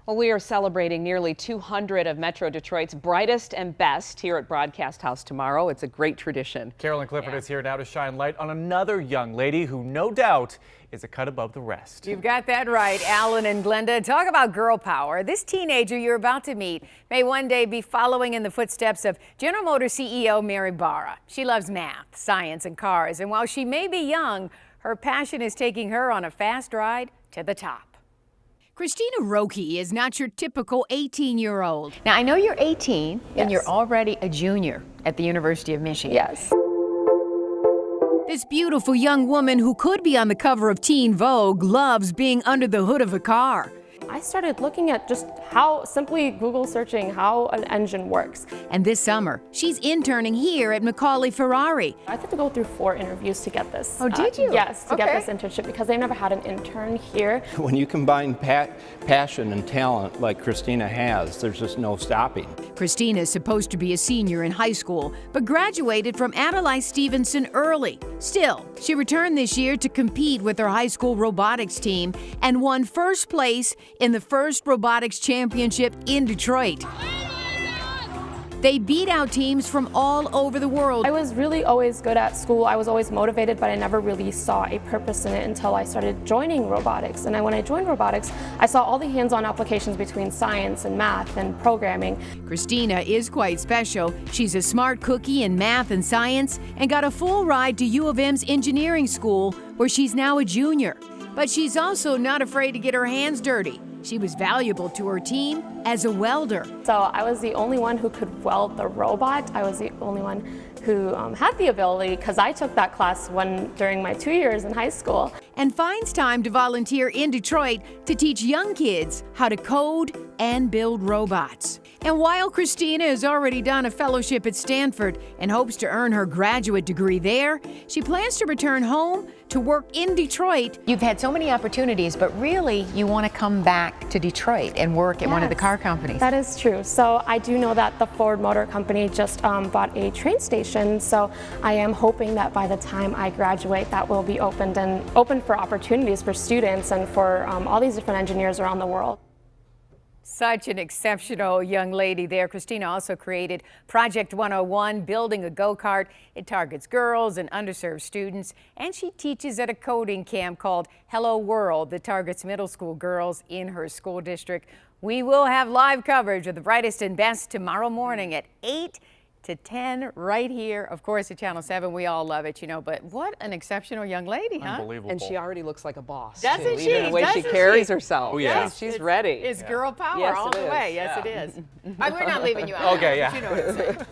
Well, we are celebrating nearly 200 of Metro Detroit's brightest and best here at Broadcast House tomorrow. It's a great tradition. Carolyn Clifford is here now to shine light on another young lady who no doubt is a cut above the rest. You've got that right, Alan and Glenda. Talk about girl power. This teenager you're about to meet may one day be following in the footsteps of General Motors CEO Mary Barra. She loves math, science, and cars. And while she may be young, her passion is taking her on a fast ride to the top. Christina Roque is not your typical 18-year-old. Now, I know you're 18 and you're already a junior at the University of Michigan. Yes. This beautiful young woman who could be on the cover of Teen Vogue loves being under the hood of a car. I started looking at just how simply Google searching how an engine works. And this summer, she's interning here at Macaulay Ferrari. I had to go through 4 interviews to get this. Oh, did you? Yes, to get this internship because they never had an intern here. When you combine passion and talent like Christina has, there's just no stopping. Christina is supposed to be a senior in high school, but graduated from Adlai Stevenson early. Still, she returned this year to compete with her high school robotics team and won first place in the first robotics championship in Detroit. They beat out teams from all over the world. I was really always good at school. I was always motivated, but I never really saw a purpose in it until I started joining robotics. And when I joined robotics, I saw all the hands-on applications between science and math and programming. Christina is quite special. She's a smart cookie in math and science and got a full ride to U of M's engineering school, where she's now a junior. But she's also not afraid to get her hands dirty. She was valuable to her team as a welder. So I was the only one who could weld the robot. I was the only one who had the ability because I took that class during my 2 years in high school. And finds time to volunteer in Detroit to teach young kids how to code and build robots. And while Christina has already done a fellowship at Stanford and hopes to earn her graduate degree there, she plans to return home to work in Detroit. You've had so many opportunities, but really you want to come back to Detroit and work at one of the car companies. That is true. So I do know that the Ford Motor Company just bought a train station. So I am hoping that by the time I graduate, that will be open for opportunities for students and for all these different engineers around the world. Such an exceptional young lady there. Christina also created Project 101, building a go-kart. It targets girls and underserved students, and she teaches at a coding camp called Hello World that targets middle school girls in her school district. We will have live coverage of the brightest and best tomorrow morning at 8 to 10 right here, of course, at Channel 7. We all love it, you know, but what an exceptional young lady, huh? Unbelievable. And she already looks like a boss. Doesn't too. she? Even the way she carries herself. Oh, yeah. She's ready. It's girl power Yes, all it the is. way. Yes, it is. We're not leaving you out. Okay, now, yeah. but you know what I'm saying.